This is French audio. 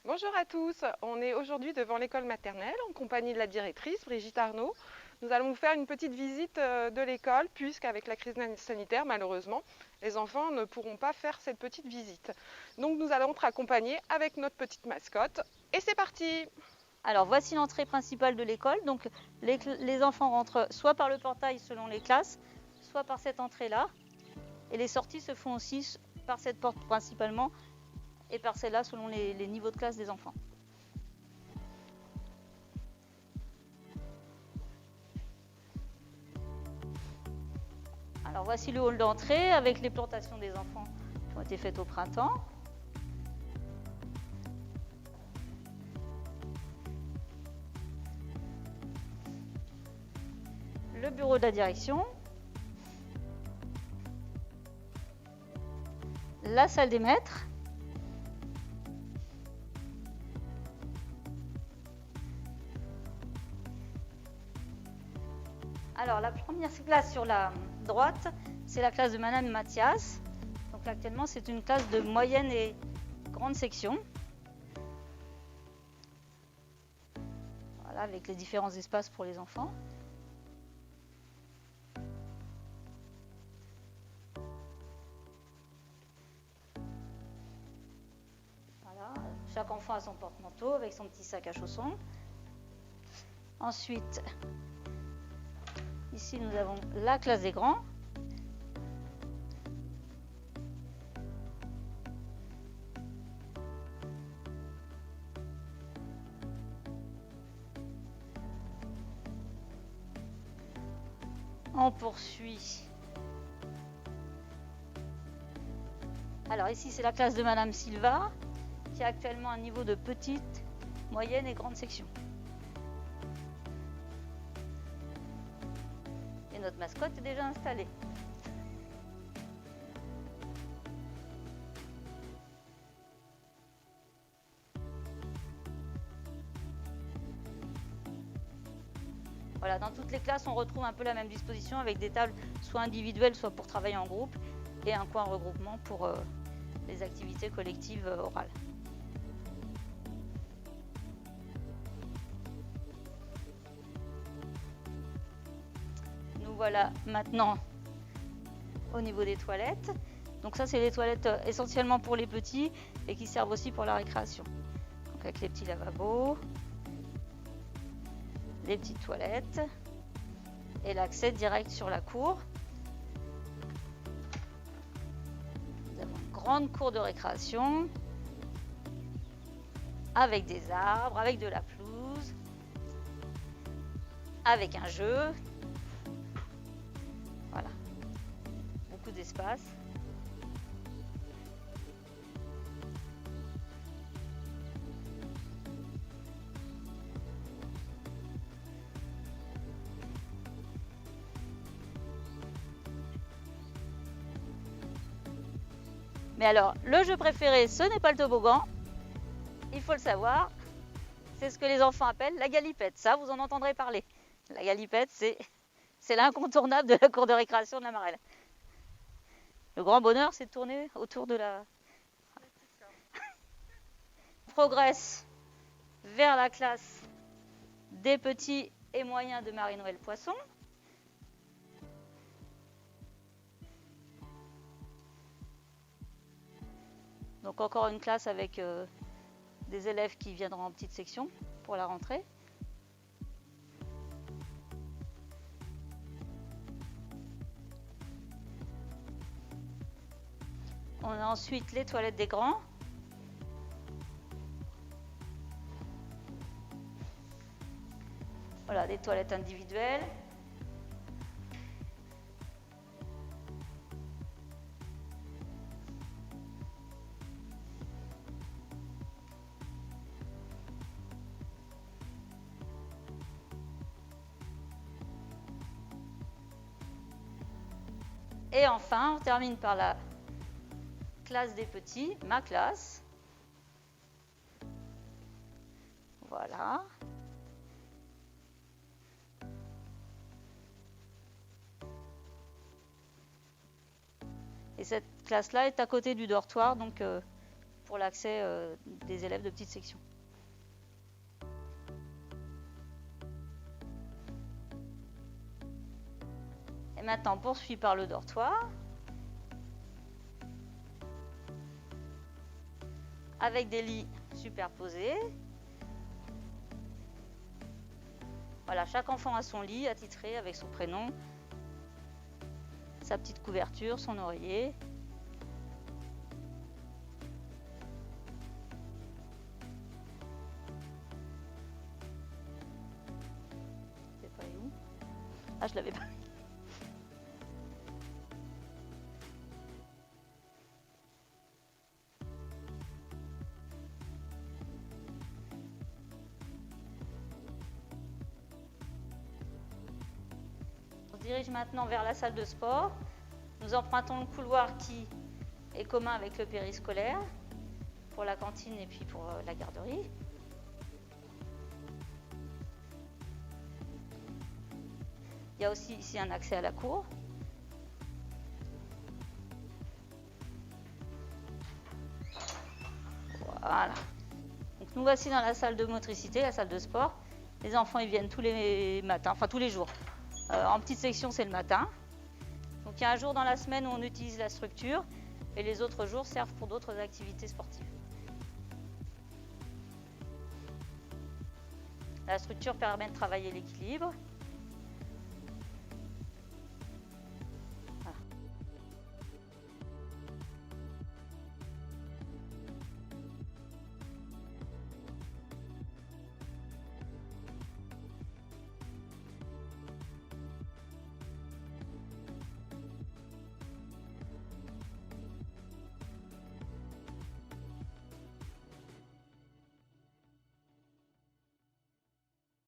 Bonjour à tous, on est aujourd'hui devant l'école maternelle en compagnie de la directrice Brigitte Arnaud. Nous allons vous faire une petite visite de l'école puisqu'avec la crise sanitaire, malheureusement, les enfants ne pourront pas faire cette petite visite. Donc nous allons être accompagnés avec notre petite mascotte et c'est parti! Alors voici l'entrée principale de l'école. Donc les enfants rentrent soit par le portail selon les classes, soit par cette entrée-là. Et les sorties se font aussi par cette porte principalement et par celle-là selon les niveaux de classe des enfants. Alors voici le hall d'entrée avec les plantations des enfants qui ont été faites au printemps. Le bureau de la direction. La salle des maîtres. Alors la première classe sur la droite, c'est la classe de Madame Mathias. Donc actuellement c'est une classe de moyenne et grande section. Voilà, avec les différents espaces pour les enfants. Voilà, chaque enfant a son porte-manteau avec son petit sac à chaussons. Ensuite, ici nous avons la classe des grands. On poursuit. Alors ici c'est la classe de Madame Silva qui a actuellement un niveau de petite, moyenne et grande section. Et notre mascotte est déjà installée. Voilà, dans toutes les classes, on retrouve un peu la même disposition avec des tables soit individuelles, soit pour travailler en groupe et un coin regroupement pour les activités collectives orales. Nous voilà maintenant au niveau des toilettes. Donc ça, c'est les toilettes essentiellement pour les petits et qui servent aussi pour la récréation. Donc avec les petits lavabos, les petites toilettes et l'accès direct sur la cour. Nous avons une grande cour de récréation avec des arbres, avec de la pelouse, avec un jeu. Voilà, beaucoup d'espace. Mais alors, le jeu préféré, ce n'est pas le toboggan, il faut le savoir, c'est ce que les enfants appellent la galipette. Ça, vous en entendrez parler. La galipette, c'est l'incontournable de la cour de récréation de la Marelle. Le grand bonheur, c'est de tourner autour de la... On progresse vers la classe des petits et moyens de Marie-Noël Poisson. Donc encore une classe avec des élèves qui viendront en petite section pour la rentrée. On a ensuite les toilettes des grands. Voilà, des toilettes individuelles. Et enfin, on termine par la classe des petits, ma classe. Voilà. Et cette classe-là est à côté du dortoir, donc pour l'accès des élèves de petite section. Et maintenant, on poursuit par le dortoir, avec des lits superposés. Voilà, chaque enfant a son lit attitré avec son prénom, sa petite couverture, son oreiller. C'est pas où? Ah, je l'avais pas. On se dirige maintenant vers la salle de sport. Nous empruntons le couloir qui est commun avec le périscolaire pour la cantine et puis pour la garderie. Il y a aussi ici un accès à la cour. Voilà. Donc nous voici dans la salle de motricité, la salle de sport. Les enfants ils viennent tous les matins, enfin tous les jours. En petite section c'est le matin. Donc il y a un jour dans la semaine où on utilise la structure et les autres jours servent pour d'autres activités sportives. La structure permet de travailler l'équilibre,